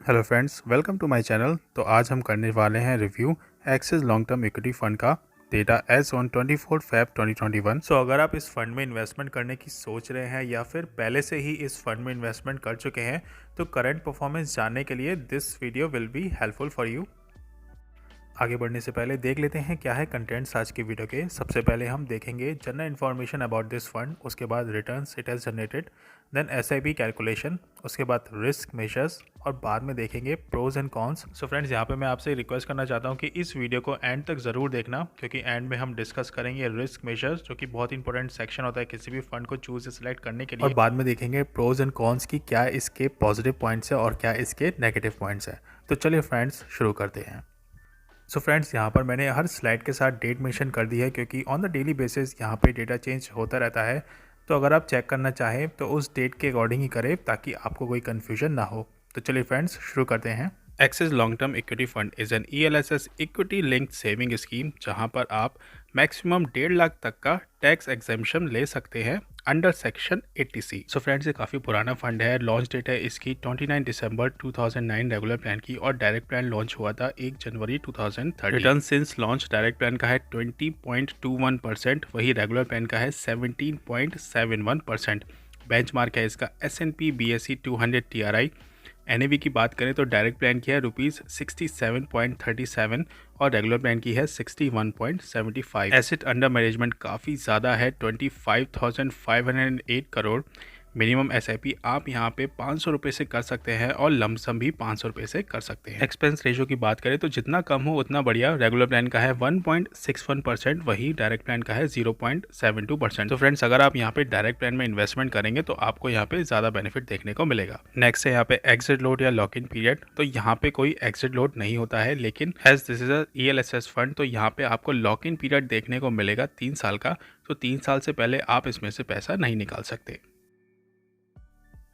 Hello friends, welcome to my channel. तो आज हम करने वाले हैं review Axis long term equity fund का data as on 24 Feb 2021। So अगर आप इस फंड में इन्वेस्टमेंट करने की सोच रहे हैं या फिर पहले से ही इस फंड में इन्वेस्टमेंट कर चुके हैं तो करंट परफॉर्मेंस जानने के लिए this video will be helpful for you. आगे बढ़ने से पहले देख लेते हैं क्या है कंटेंट्स आज की वीडियो के। सबसे पहले हम देखेंगे general information about this fund, उसके बाद returns it has generated, then SIP calculation, उसके बाद रिस्क मेजर्स और बाद में देखेंगे pros and cons. So friends, यहाँ पे मैं आपसे रिक्वेस्ट करना चाहता हूँ कि इस वीडियो को एंड तक ज़रूर देखना, क्योंकि एंड में हम डिस्कस करेंगे रिस्क मेजर्स, जो कि बहुत इंपॉर्टेंट सेक्शन होता है किसी भी फंड को चूज सेलेक्ट करने के लिए, और बाद में देखेंगे प्रोज एंड कॉन्स की क्या इसके पॉजिटिव पॉइंट्स है और क्या इसके नेगेटिव पॉइंट्स है। तो चलिए फ्रेंड्स शुरू करते हैं। सो फ्रेंड्स, यहाँ पर मैंने हर स्लाइड के साथ डेट मेंशन कर दी है, क्योंकि ऑन द डेली बेसिस यहाँ पे डेटा चेंज होता रहता है। तो अगर आप चेक करना चाहें तो उस डेट के अकॉर्डिंग ही करें ताकि आपको कोई कन्फ्यूजन ना हो। तो चलिए फ्रेंड्स शुरू करते हैं। Axis long term equity fund is an ELSS equity linked saving scheme, जहां पर आप मैक्सिमम 1.5 लाख तक का टैक्स एग्जेम्पशन ले सकते हैं under section 80C। So friends, ये काफ़ी पुराना फंड है। लॉन्च डेट है इसकी 29 दिसंबर 2009 रेगुलर प्लान की, और डायरेक्ट प्लान लॉन्च हुआ था 1 जनवरी 2013। Return since launch direct plan का है 20.21%, वही रेगुलर प्लान का है 17.71%। बेंचमार्क है इसका S&P BSE 200 TRI। NAV की बात करें तो डायरेक्ट प्लान की है ₹67.37 और रेगुलर प्लान की है 61.75। एसेट अंडर मैनेजमेंट काफ़ी ज़्यादा है, 25,508 करोड़। मिनिमम SIP आप यहाँ पे 500 रुपये से कर सकते हैं और लमसम भी 500 रुपये से कर सकते हैं। एक्सपेंस रेशो की बात करें तो जितना कम हो उतना बढ़िया। रेगुलर प्लान का है 1.61%, वही डायरेक्ट प्लान का है 0.72%। तो फ्रेंड्स, अगर आप यहाँ पे डायरेक्ट प्लान में इन्वेस्टमेंट करेंगे तो आपको यहाँ पे ज़्यादा बेनिफिट देखने को मिलेगा। नेक्स्ट है यहाँ पे एग्जिट लोड या लॉक इन पीरियड। तो यहाँ पे कोई एग्जिट लोड नहीं होता है, लेकिन as this is a ELSS fund तो यहाँ पे आपको लॉक इन पीरियड देखने को मिलेगा 3 साल का। तो 3 साल से पहले आप इसमें से पैसा नहीं निकाल सकते।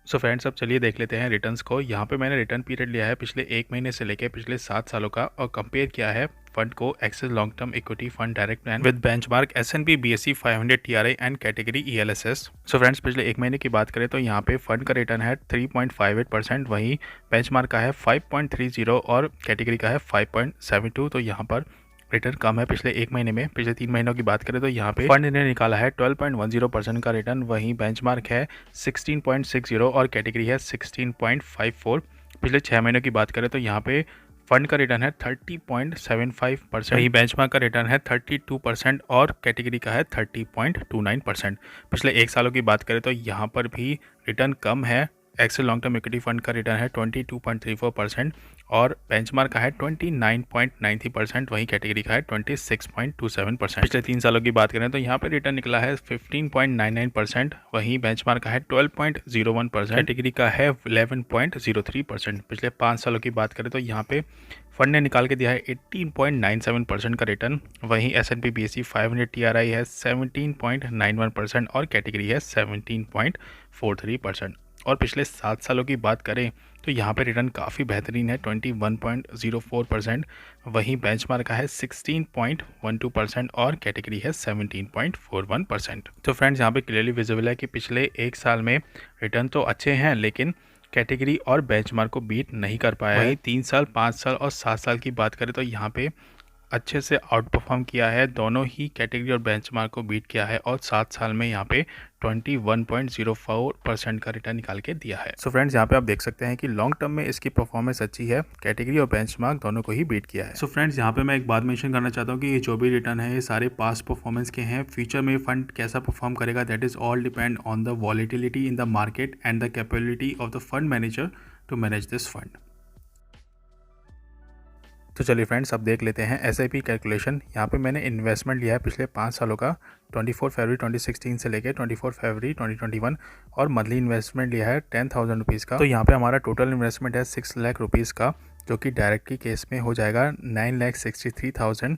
सो फ्रेंड्स, अब चलिए देख लेते हैं रिटर्न्स को। यहाँ पे मैंने रिटर्न पीरियड लिया है पिछले 1 महीने से लेकर पिछले 7 सालों का, और कंपेयर किया है फंड को axis long term equity fund direct plan with benchmark S&P BSE 500 TRI and category ELSS। So friends, पिछले 1 महीने की बात करें तो यहाँ पे फंड का रिटर्न है 3.58%, वहीं बेंचमार्क का है 5.30 और कैटेगरी का है 5.72। तो यहाँ पर रिटर्न कम है पिछले 1 महीने में। पिछले 3 महीनों की बात करें तो यहाँ पे फंड ने निकाला है 12.10% का रिटर्न, वहीं बेंचमार्क है 16.60 और कैटेगरी है 16.54। पिछले 6 महीनों की बात करें तो यहाँ पे फंड का रिटर्न है 30.75%, वहीं बेंचमार्क का रिटर्न है 32% और कैटेगरी का है 30.29%। पिछले 1 सालों की बात करें तो यहाँ पर भी रिटर्न कम है। Axis long term equity fund का रिटर्न है 22.34% और बेंचमार्क का है 29.93%, वहीं कैटेगरी का है 26.27%। पिछले 3 सालों की बात करें तो यहाँ पे रिटर्न निकला है 15.99%, वहीं बेंचमार्क का है 12.01%, कैटेगरी का है 11.03%। पिछले 5 सालों की बात करें तो यहाँ पे फंड ने निकाल के दिया है 18.97% का रिटर्न, वहीं S&P BSE 500 TRI है 17.91% और कैटेगरी है 17.43%। और पिछले 7 सालों की बात करें तो यहाँ पे रिटर्न काफ़ी बेहतरीन है 21.04%, वहीं बेंचमार्क का है 16.12% और कैटेगरी है 17.41%। तो फ्रेंड्स, यहाँ पे क्लियरली विजिबल है कि पिछले 1 साल में रिटर्न तो अच्छे हैं, लेकिन कैटेगरी और बेंचमार्क को बीट नहीं कर पाया है। वहीं 3 साल, 5 साल और 7 साल की बात करें तो यहाँ पे अच्छे से आउट परफॉर्म किया है, दोनों ही कैटेगरी और बेंचमार्क को बीट किया है, और 7 साल में यहाँ पे 21.04% का रिटर्न निकाल के दिया है। सो फ्रेंड्स, यहाँ पे आप देख सकते हैं कि लॉन्ग टर्म में इसकी परफॉर्मेंस अच्छी है, कैटेगरी और बेंचमार्क दोनों को ही बीट किया है। सो फ्रेंड्स, यहाँ पे मैं एक बात मेंशन करना चाहता हूँ कि ये जो भी रिटर्न है ये सारे पास्ट परफॉर्मेंस के हैं। फ्यूचर में फंड कैसा परफॉर्म करेगा that is all depend on the volatility in the market and the capability of the fund manager to manage this fund. तो चलिए फ्रेंड्स, अब देख लेते हैं SIP कैलकुलेशन। यहाँ पे मैंने इन्वेस्टमेंट लिया है पिछले 5 सालों का, 24 फरवरी 2016 से लेकर 24 फरवरी 2021, और मंथली इन्वेस्टमेंट लिया है 10,000 रुपीज़ का। तो यहाँ पे हमारा टोटल इन्वेस्टमेंट है 6 लाख रुपीज़ का, जो कि डायरेक्ट की केस में हो जाएगा 9,63,000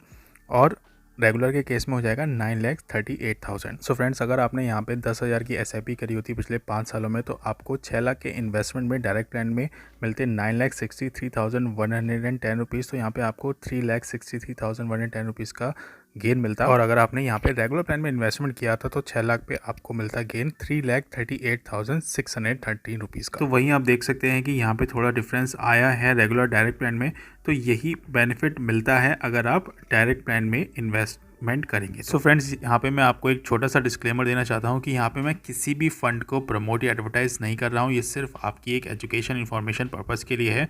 और रेगुलर के केस में हो जाएगा 9,38,000। सो फ्रेंड्स, अगर आपने यहाँ पे 10,000 की SIP करी होती पिछले 5 सालों में तो आपको 6 लाख के इन्वेस्टमेंट में डायरेक्ट प्लान में मिलते 9,63,110 रुपीज़। तो यहाँ पे आपको 3,63,110 रुपीज़ का गेन मिलता, और अगर आपने यहाँ पे रेगुलर प्लान में इन्वेस्टमेंट किया था तो 6 लाख पे आपको मिलता गेन 3,38,613 रुपीज़ का। तो वहीं आप देख सकते हैं कि यहाँ पे थोड़ा डिफरेंस आया है रेगुलर डायरेक्ट प्लान में, तो यही बेनिफिट मिलता है अगर आप डायरेक्ट प्लान में इन्वेस्टमेंट करेंगे। सो फ्रेंड्स, यहाँ पे मैं आपको एक छोटा सा डिस्क्लेमर देना चाहता हूँ कि यहाँ पे मैं किसी भी फंड को प्रमोट या एडवर्टाइज नहीं कर रहा हूँ, ये सिर्फ आपकी एक एजुकेशन इन्फॉर्मेशन पर्पज़ के लिए है।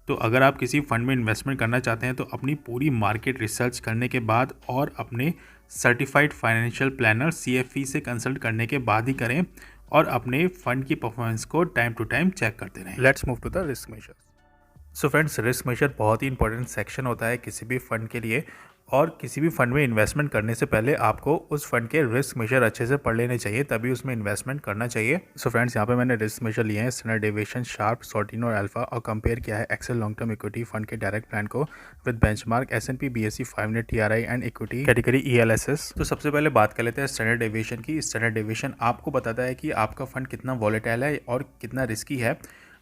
तो अगर आप किसी फंड में इन्वेस्टमेंट करना चाहते हैं तो अपनी पूरी मार्केट रिसर्च करने के बाद और अपने सर्टिफाइड फाइनेंशियल प्लानर CFP से कंसल्ट करने के बाद ही करें, और अपने फंड की परफॉर्मेंस को टाइम टू टाइम चेक करते रहें। Let's move to the risk measure. So friends, risk measure बहुत ही इंपॉर्टेंट सेक्शन होता है किसी भी फंड के लिए, और किसी भी फंड में इन्वेस्टमेंट करने से पहले आपको उस फंड के रिस्क मेजर अच्छे से पढ़ लेने चाहिए, तभी उसमें इन्वेस्टमेंट करना चाहिए। सो फ्रेंड्स, यहाँ पे मैंने रिस्क मेजर लिए हैं स्टैंडर्ड डेविएशन, शार्प, सॉर्टिनो और अल्फा, और कंपेयर किया है Axis long term equity fund के डायरेक्ट प्लान को with benchmark S&P BSE 500 TRI and equity category ELSS। तो सबसे पहले बात कर लेते हैं स्टैंडर्ड डेविएशन की। स्टैंडर्ड डेविएशन आपको बताता है कि आपका फंड कितना वॉलेटाइल है और कितना रिस्की है।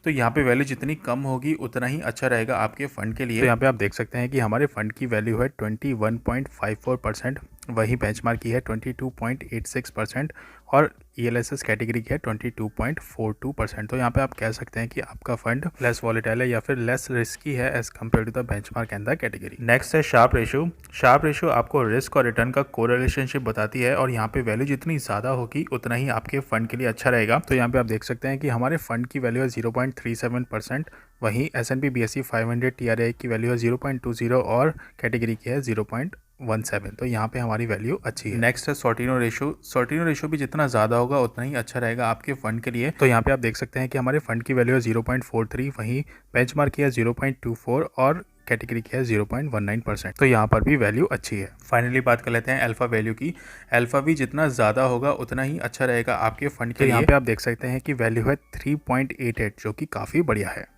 तो यहाँ पे वैल्यू जितनी कम होगी उतना ही अच्छा रहेगा आपके फ़ंड के लिए। तो यहाँ पे आप देख सकते हैं कि हमारे फ़ंड की वैल्यू है 21.54%, वही बेंचमार्क की है 22.86%, और ELSS कैटेगरी की है 22.42%। तो यहाँ पे आप कह सकते हैं कि आपका फंड लेस वॉलेटाइल है या फिर लेस रिस्की है as compared to the benchmark and the category. Next है शार्प रेशियो। शार्प रेशियो आपको रिस्क और रिटर्न का कोरिलेशनशिप बताती है, और यहाँ पे वैल्यू जितनी ज़्यादा होगी उतना ही आपके फंड के लिए अच्छा रहेगा। तो यहाँ पे आप देख सकते हैं कि हमारे फंड की वैल्यू है 0.37%, वहीं S&P BSE 500 TRI की वैल्यू है 0.20 और कैटेगरी की है 0.17। तो यहाँ पे हमारी वैल्यू अच्छी है। नेक्स्ट है सॉर्टिनो रेशियो। सॉर्टिनो रेशियो भी जितना ज़्यादा होगा उतना ही अच्छा रहेगा आपके फंड के लिए। तो यहाँ पे आप देख सकते हैं कि हमारे फंड की वैल्यू है 0.43, वहीं बेंचमार्क की है 0.24 और कैटेगरी की है 0.19%। तो यहाँ पर भी वैल्यू अच्छी है। फाइनली बात कर लेते हैं अल्फा वैल्यू की। अल्फा भी जितना ज़्यादा होगा उतना ही अच्छा रहेगा आपके फंड के लिए। यहाँ पे आप देख सकते हैं कि वैल्यू है 3.88, जो कि काफ़ी बढ़िया है।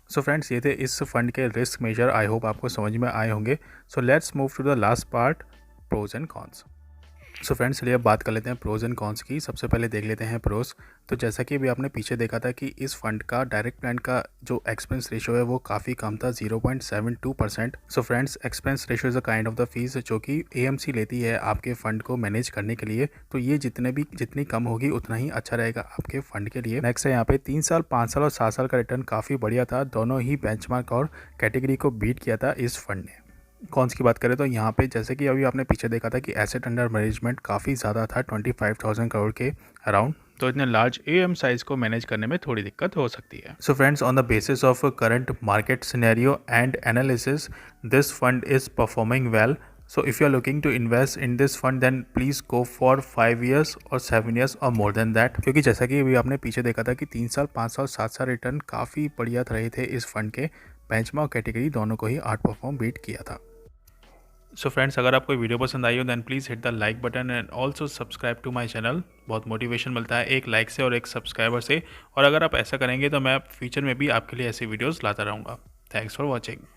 सो फ्रेंड्स, ये थे इस फंड के रिस्क मेजर। आई होप आपको समझ में आए होंगे। So let's move to the last part, pros and cons. So friends, चलिए अब बात कर लेते हैं प्रोज एंड कॉन्स की। सबसे पहले देख लेते हैं प्रोज। तो जैसा कि अभी आपने पीछे देखा था कि इस फंड का डायरेक्ट प्लान का जो एक्सपेंस रेशियो है वो काफ़ी कम था, 0.72%। So friends, expense ratio is a kind of the fees जो कि AMC लेती है आपके फंड को मैनेज करने के लिए। तो ये जितनी कम होगी उतना ही अच्छा रहेगा आपके फंड के लिए। नेक्स्ट है यहाँ पे 3 साल, 5 साल और 7 साल का रिटर्न काफ़ी बढ़िया था। दोनों ही बेंचमार्क और कैटेगरी को बीट किया था इस फंड ने। कॉन्स की बात करें तो यहाँ पे जैसे कि अभी आपने पीछे देखा था कि एसेट अंडर मैनेजमेंट काफ़ी ज़्यादा था, 25,000 करोड़ के अराउंड। तो इतने लार्ज AM साइज को मैनेज करने में थोड़ी दिक्कत हो सकती है। So friends, on the basis of current market scenario and analysis, this fund is performing well. So if you are looking to invest in this fund, then please go for 5 years or 7 years or more than that। क्योंकि जैसा कि अभी आपने पीछे देखा था कि 3 साल, 5 साल, 7 साल रिटर्न काफ़ी बढ़िया रहे थे इस फंड के। बेंचमार्क कैटेगरी दोनों को ही आउट परफॉर्म बीट किया था। सो फ्रेंड्स, अगर आपको वीडियो पसंद आई हो then please hit the like button and also subscribe to my channel. बहुत मोटिवेशन मिलता है एक लाइक से और एक सब्सक्राइबर से, और अगर आप ऐसा करेंगे तो मैं फ्यूचर में भी आपके लिए ऐसी वीडियोस लाता रहूँगा। Thanks for watching.